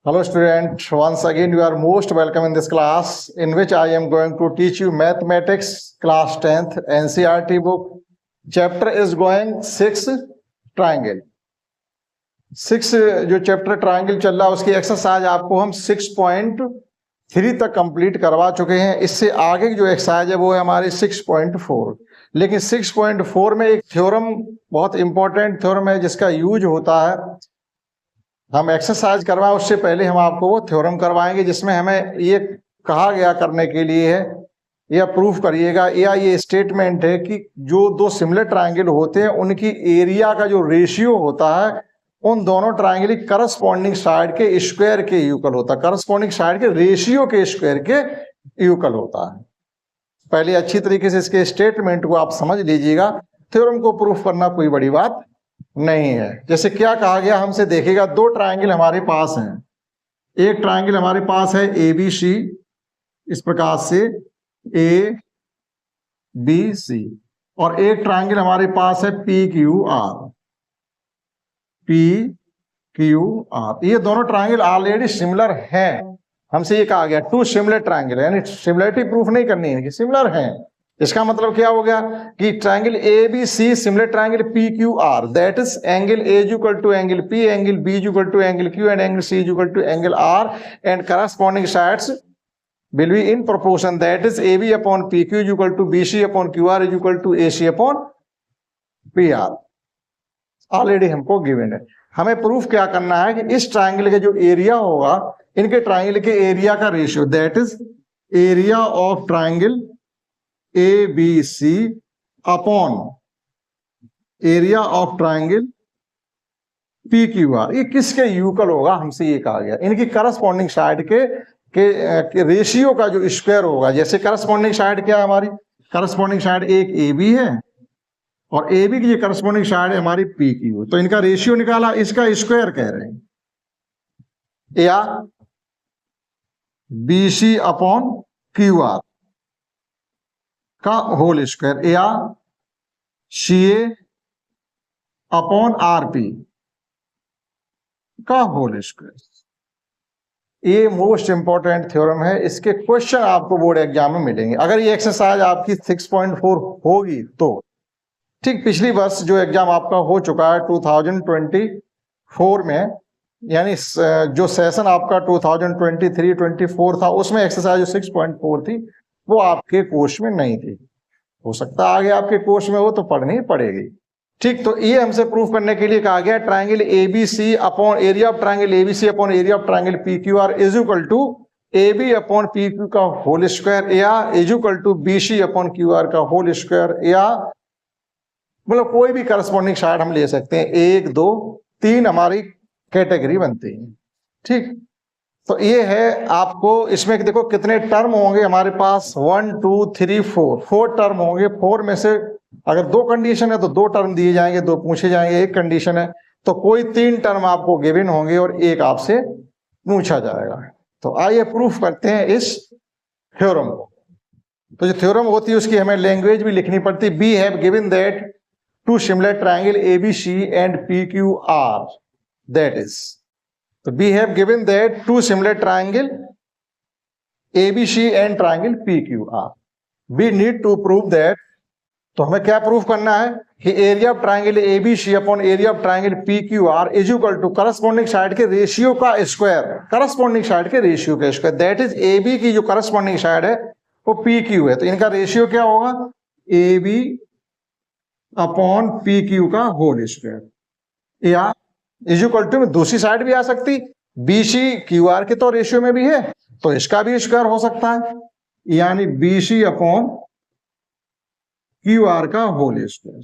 Hello student, once again you are most welcome in this class in which I am going to teach you mathematics class 10th NCERT book. Chapter is going 6 triangle. 6 जो chapter triangle चल रहा है उसकी exercise आपको हम 6.3 तक complete करवा चुके हैं। इससे आगे की जो एक्सरसाइज है वो है हमारी 6.4। लेकिन 6.4 में एक थ्योरम बहुत इंपॉर्टेंट थ्योरम है जिसका यूज होता है। हम एक्सरसाइज करवाएं उससे पहले हम आपको वो थ्योरम करवाएंगे जिसमें हमें ये कहा गया करने के लिए है या प्रूफ करिएगा या ये स्टेटमेंट है कि जो दो सिमिलर ट्रायंगल होते हैं उनकी एरिया का जो रेशियो होता है उन दोनों ट्रायंगल की करस्पॉन्डिंग साइड के स्क्वायर के इक्वल होता है, करस्पॉन्डिंग साइड के रेशियो के स्क्वायर के इक्वल होता है। पहले अच्छी तरीके से इसके स्टेटमेंट को आप समझ लीजिएगा। थ्योरम को प्रूफ करना कोई बड़ी बात नहीं है। जैसे क्या कहा गया हमसे, देखिएगा दो ट्रायंगल हमारे पास हैं। एक ट्रायंगल हमारे पास है ABC, इस प्रकार से ABC, और एक ट्रायंगल हमारे पास है PQR। ये दोनों ट्रायंगल ऑलरेडी सिमिलर हैं। हमसे ये कहा गया टू सिमिलर ट्रायंगल, यानी सिमिलरिटी प्रूफ नहीं करनी है कि सिमिलर हैं। इसका मतलब क्या हो गया कि triangle ABC similar triangle PQR, that is angle A is equal to angle P, angle B is equal to angle Q and angle C is equal to angle R and corresponding sides will be in proportion, that is AB upon PQ is equal to BC upon QR is equal to AC upon PR। Already हमको given है। हमें proof क्या करना है कि इस triangle के जो एरिया होगा, इनके ट्रायंगल के एरिया का ratio, that is area of triangle ABC upon area of triangle PQR, ये किसके इक्वल होगा हमसे ये कहा गया। इनकी करस्पॉन्डिंग साइड के रेशियो का जो स्क्वायर होगा। जैसे करस्पॉन्डिंग साइड क्या है हमारी, करस्पॉन्डिंग साइड एक AB है और AB की करस्पॉन्डिंग साइड है हमारी PQ, तो इनका रेशियो निकाला, इसका स्क्वायर कह रहे हैं, या BC अपॉन QR का होल स्क्वायर, या CA अपॉन RP का होल स्क्वायर। ये मोस्ट इंपॉर्टेंट थ्योरम है। इसके क्वेश्चन आपको बोर्ड एग्जाम में मिलेंगे अगर ये एक्सरसाइज आपकी 6.4 होगी तो। ठीक पिछली वर्ष जो एग्जाम आपका हो चुका है 2024 में, यानी जो सेशन आपका 2023-24 था उसमें एक्सरसाइज 6.4 थी वो आपके कोर्स में नहीं थी। हो सकता है आगे आपके कोर्स में हो तो पढ़नी पड़ेगी। ठीक, तो ये हमसे प्रूफ करने के लिए कहा गया triangle ABC upon area of triangle ABC upon area of triangle PQR is equal to AB upon PQ का होल स्क्वायर, या is equal to BC upon QR का होल स्क्वायर, या मतलब कोई भी करस्पॉन्डिंग साइड हम ले सकते हैं। 1 2 3 हमारी कैटेगरी बनती है। ठीक, तो ये है आपको इसमें देखो कितने टर्म होंगे हमारे पास, 1 2 3 4 टर्म होंगे। 4 में से अगर 2 कंडीशन है तो 2 टर्म दिए जाएंगे, 2 पूछे जाएंगे। 1 कंडीशन है तो कोई 3 टर्म आपको गिवन होंगे और 1 आपसे पूछा जाएगा। तो आइए प्रूफ करते हैं इस थ्योरम को। तो जो थ्योरम होती है उसकी हमें लैंग्वेज भी लिखनी पड़ती है। We have given that two similar triangle ABC and PQR, that is, तो we have given that two similar triangle ABC and triangle PQR। We need to prove that, तो हमें क्या प्रूफ करना है कि area of triangle ABC upon area of triangle PQR is equal to corresponding side के ratio का square, corresponding side के ratio का स्क्वायर, दैट इज AB की जो करस्पॉन्डिंग साइड है वो PQ है, तो इनका रेशियो क्या होगा, AB अपॉन PQ का होल स्क्वायर, या इज इक्वल टू दूसरी साइड भी आ सकती, BC QR के तो रेशियो में भी है तो इसका भी स्क्वायर हो सकता है, यानी BC अपॉन QR का होल स्क्वायर।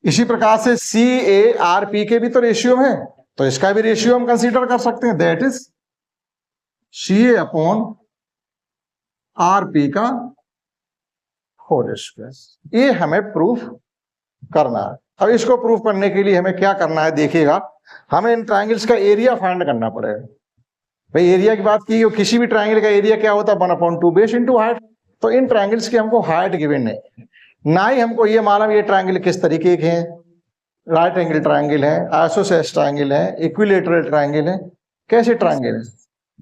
इसी प्रकार से CA/RP के भी तो रेशियो है तो इसका भी रेशियो हम कंसीडर कर सकते हैं, that is CA upon RP का होल स्क्वायर। ये हमें प्रूफ करना है। अब इसको प्रूफ करने के लिए हमें क्या करना है, देखिएगा हमें इन ट्रायंगल्स का एरिया फाइंड करना पड़ेगा। भाई एरिया की बात की, किसी भी ट्रायंगल का एरिया क्या होता है, 1/2 बेस इंटू हाइट। तो इन ट्रायंगल्स की हमको हाइट गिवन है, ना ही हमको ये मालूम ये ट्रायंगल किस तरीके के हैं, राइट एंगल ट्रायंगल है, आइसोसेलेस ट्रायंगल है, इक्विलेटरल ट्रायंगल है, कैसे ट्रायंगल है,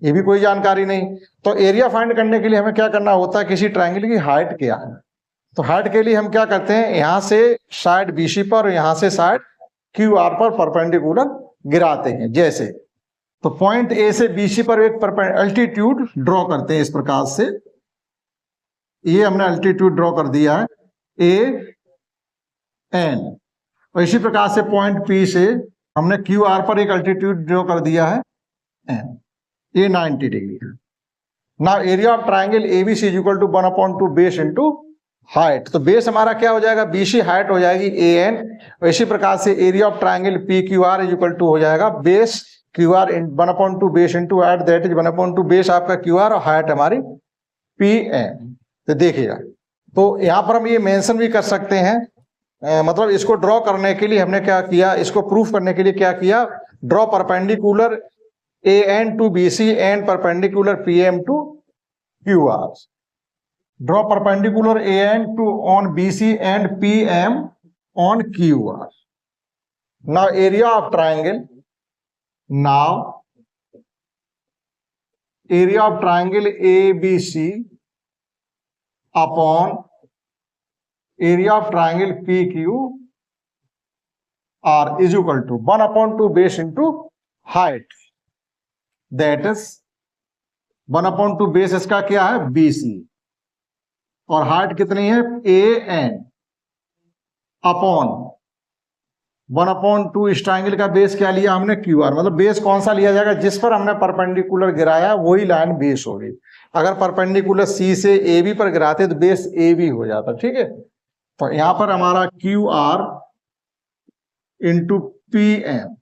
ये भी कोई जानकारी नहीं। तो एरिया फाइंड करने के लिए हमें क्या करना होता है, किसी ट्रायंगल की हाइट क्या है। तो हाइट के लिए हम क्या करते हैं, यहां से साइड बीसी पर और यहां से साइड क्यू आर पर परपेंडिकुलर गिराते हैं जैसे। तो पॉइंट ए से बीसी पर एक अल्टीट्यूड ड्रॉ करते हैं इस प्रकार से, ये हमने अल्टीट्यूड ड्रॉ कर दिया है ए एन। और इसी प्रकार से पॉइंट पी से हमने क्यू आर पर एक अल्टीट्यूड ड्रॉ कर दिया है एन, ये 90 डिग्री है। Now area of triangle ABC is equal to 1/2 base into height. तो बेस हमारा क्या हो जाएगा, बीसी, हाइट हो जाएगी ए एन। और इसी प्रकार से area of triangle P Q R is equal to हो जाएगा base Q R 1/2 base into height, that is 1/2 base आपका क्यू आर और हाइट हमारी पी एन। तो देखिएगा, तो यहां पर हम ये मेंशन भी कर सकते हैं, मतलब इसको ड्रॉ करने के लिए हमने क्या किया, इसको प्रूफ करने के लिए क्या किया, draw perpendicular A N to B C and perpendicular P M to Q R. Draw perpendicular A N to on B C and P M on Q R. Now area of triangle, now area of triangle A B C upon area of triangle PQ R is equal to 1/2 base into height, that is 1/2 base इसका क्या है BC, और height कितनी है AN upon 1/2 इस triangle का base क्या लिया हमने QR। मतलब बेस कौन सा लिया जाएगा, जिस पर हमने परपेंडिकुलर गिराया वही लाइन बेस होगी। अगर परपेंडिकुलर C से AB पर गिराते तो बेस AB हो जाता, ठीक है। तो यहां पर हमारा Q R into P M,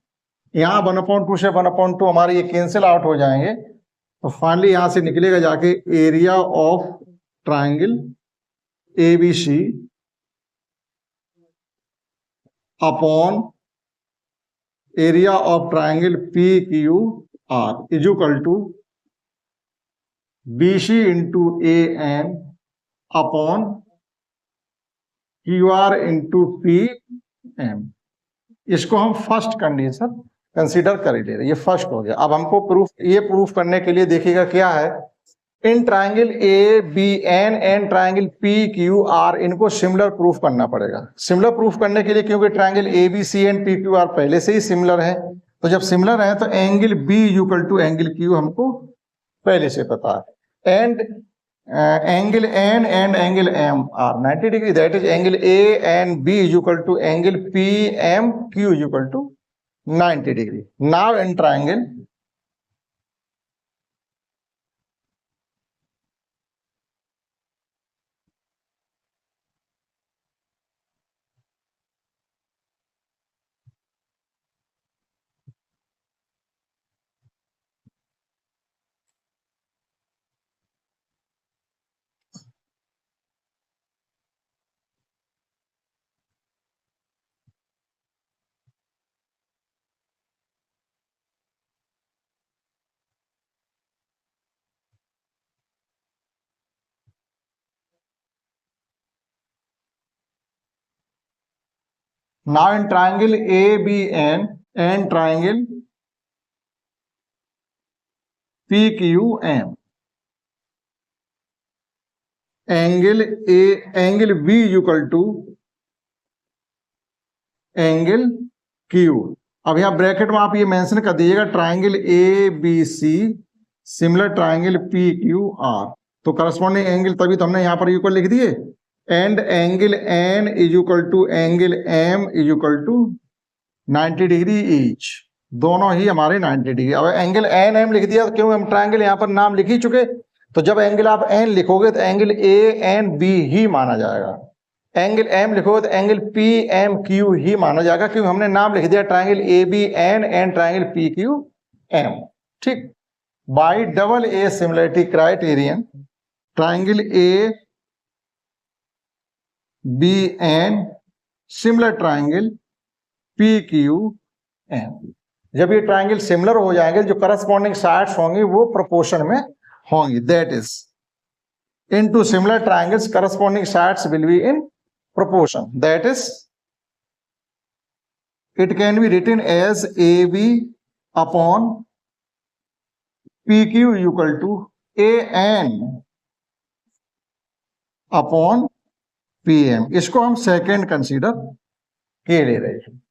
यहां 1/2 से 1/2 हमारे ये कैंसिल आउट हो जाएंगे। तो फाइनली यहां से निकलेगा जाके area of triangle A B C upon area of triangle P Q R is equal to B C into A N upon Q R into P M. इसको हम फर्स्ट कंडीशन कंसीडर कर ले रहे, ये फर्स्ट हो गया। अब हमको प्रूफ करने के लिए देखिएगा क्या है, इन triangle A B N and triangle P Q R, इनको सिमिलर प्रूफ करना पड़ेगा। सिमिलर प्रूफ करने के लिए, क्योंकि triangle A B C and P Q R पहले से ही सिमिलर है, तो जब सिमिलर है तो angle B equal to angle Q हमको पहले से पता है, and angle N and angle M are 90 degree, that is angle A and B is equal to angle PMQ is equal to 90 degree. Now in triangle ABN and triangle PQM, angle B is equal to angle Q। अब यहाँ bracket में आप ये mention कर दीजिएगा triangle ABC similar triangle PQR, तो corresponding angle तभी तो हमने यहाँ पर इक्वल लिख दिए, and angle N is equal to angle M is equal to 90 degree each, दोनों ही हमारे 90 डिग्री। अब एंगल N M लिख दिया, क्योंकि हम ट्राइंगल यहाँ पर नाम लिख ही चुके, तो जब एंगल आप N लिखोगे तो एंगल ANB ही माना जाएगा, एंगल M लिखोगे तो एंगल PMQ ही माना जाएगा, क्योंकि हमने नाम लिख दिया triangle ABN and triangle PQM। ठीक, bye double A similarity criterion triangle ABN similar triangle PQM, जब ये ट्राइंगल सिमिलर हो जाएंगे, जो करस्पॉन्डिंग साइड्स होंगी वो प्रोपोर्शन में होंगी, that is in two similar triangles corresponding sides will be in proportion, that is it can be written as AB upon P Q equal to A N upon P M, इसको हम second consider के ले रहे हैं।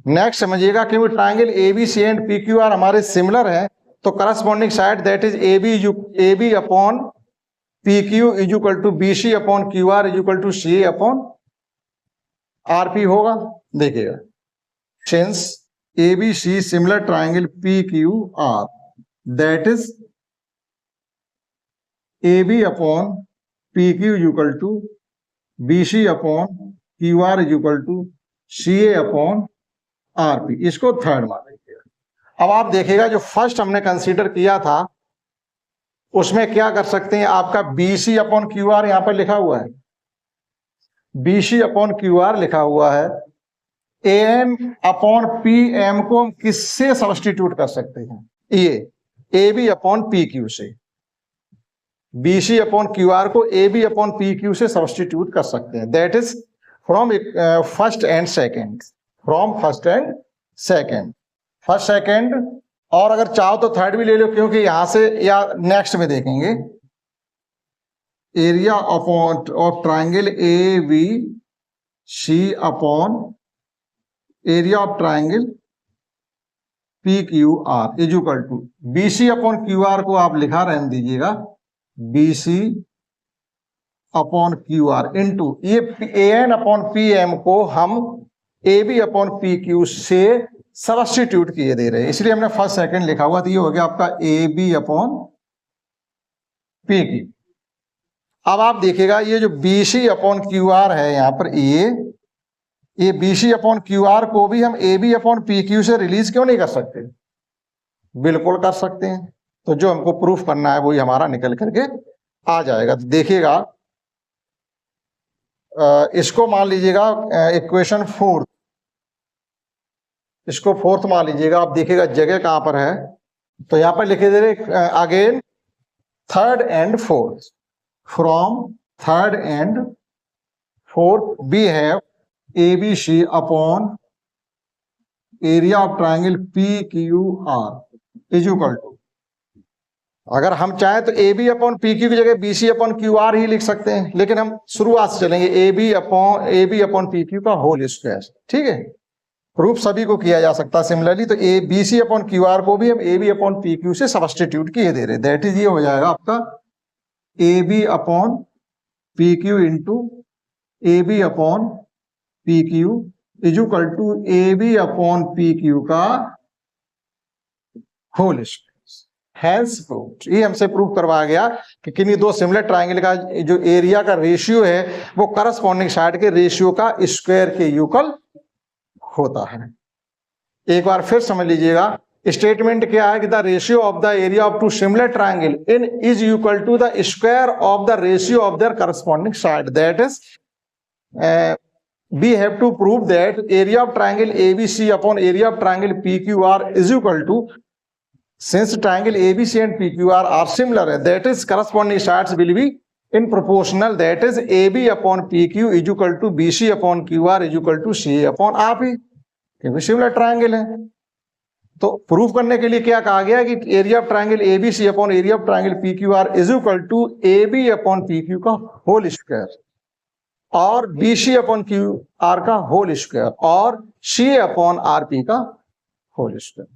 Next समझिएगा कि वो triangle A B C and P Q R हमारे सिमिलर है, तो corresponding side that is A B upon P Q is equal to B C upon Q R is equal to C A upon R P होगा। देखिएगा, since A B C similar triangle P Q R that is A B upon P Q is equal to B C upon Q R is equal to C A upon R P, इसको third मान लीजिए। अब आप देखिएगा जो first हमने consider किया था उसमें क्या कर सकते हैं, आपका B C upon Q R यहां पर लिखा हुआ है, B C upon Q R लिखा हुआ है। A M upon P M को हम किससे सब्स्टिट्यूट कर सकते हैं, ये A B upon P Q से, B C upon Q R को A B upon P Q से सब्स्टिट्यूट कर सकते हैं। That is from first and second, from first and second, first second, और अगर चाहो तो थर्ड भी ले लो, क्योंकि यहां से या नेक्स्ट में देखेंगे area upon of triangle A B C upon area of triangle P Q R is equal to B C upon Q R को आप लिखा रहने दीजिएगा B C upon Q R into ये A N upon P M को हम A B upon P Q से substitute किए दे रहे हैं, इसलिए हमने फर्स्ट सेकंड लिखा हुआ था। ये हो गया आपका A B upon P Q. अब आप देखिएगा ये जो B C upon Q R है यहां पर, ये B C upon Q R को भी हम A B upon P Q से रिलीज क्यों नहीं कर सकते, बिल्कुल कर सकते हैं। तो जो हमको प्रूफ करना है वही हमारा निकल करके आ जाएगा। तो देखिएगा इसको मान लीजिएगा इक्वेशन फोर्थ, इसको फोर्थ मान लीजिएगा। आप देखिएगा जगह कहां पर है, तो यहां पर लिखे दे रहे again third and fourth, from third and fourth we have A B C upon area of triangle P Q R is equal to, अगर हम चाहें तो A B upon P Q की जगह B C upon Q R ही लिख सकते हैं, लेकिन हम शुरुआत से चलेंगे A B upon P Q का होल स्क्वायर। ठीक है, प्रूफ सभी को किया जा सकता है सिमिलरली। तो A B C upon Q R को भी हम A B upon P Q से सब्स्टिट्यूट किए दे रहे, दैट इज ये हो जाएगा आपका A B upon P Q into A B upon P Q is equal to A B upon P Q का होल स्क्वायर। हैंस प्रूव्ड, ये हमसे प्रूव करवाया गया कि किन्हीं दो सिमिलर ट्राइंगल का जो एरिया का रेशियो है वो करस्पॉन्डिंग साइड के रेशियो का स्क्वायर के इक्वल होता है। एक बार फिर समझ लीजिएगा, स्टेटमेंट क्या है कि the ratio of the area of two similar triangle in is equal to the square of the ratio of their corresponding side, that is we have to prove that area of triangle ABC upon area of triangle PQR is equal to, since triangle ABC and PQR are similar, that is corresponding sides will be in proportional, that is AB upon PQ is equal to BC upon QR is equal to CA upon RP, क्योंकि similar triangle है। तो proof करने के लिए क्या कहा गया कि area of triangle ABC upon area of triangle PQR is equal to AB upon PQ का होल स्क्वायर और BC अपॉन QR का होल स्क्वायर और CA अपॉन RP का होल स्क्वायर।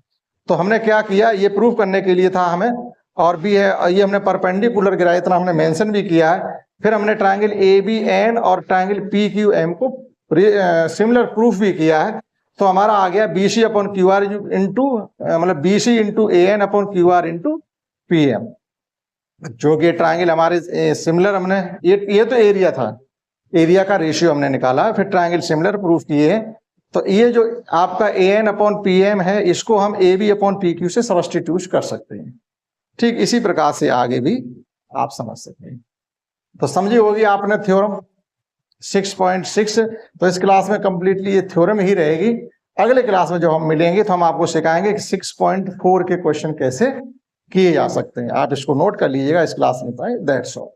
तो हमने क्या किया, ये प्रूव करने के लिए था हमें, और भी है ये हमने परपेंडिकुलर गिराया, इतना हमने मेंशन भी किया है। फिर हमने ट्राइंगल ABN और ट्राइंगल PQM को सिमिलर प्रूफ भी किया है। तो हमारा आ गया BC अपॉन QR इंटू मतलब BC into AN upon QR into PM, जो कि ट्राइंगल हमारे सिमिलर हमने ये तो एरिया था, एरिया का रेशियो हमने निकाला, फिर ट्राइंगल सिमिलर प्रूफ किए। तो ये जो आपका AN अपॉन PM है इसको हम AB अपॉन PQ से सब्स्टिट्यूट कर सकते हैं। ठीक इसी प्रकार से आगे भी आप समझ सकते हैं। तो समझी होगी आपने थ्योरम 6.6। तो इस क्लास में कंप्लीटली ये थ्योरम ही रहेगी। अगले क्लास में जब हम मिलेंगे तो हम आपको सिखाएंगे कि 6.4 के क्वेश्चन कैसे किए जा सकते हैं। आप इसको नोट कर लीजिएगा इस क्लास में, दैट्स ऑल।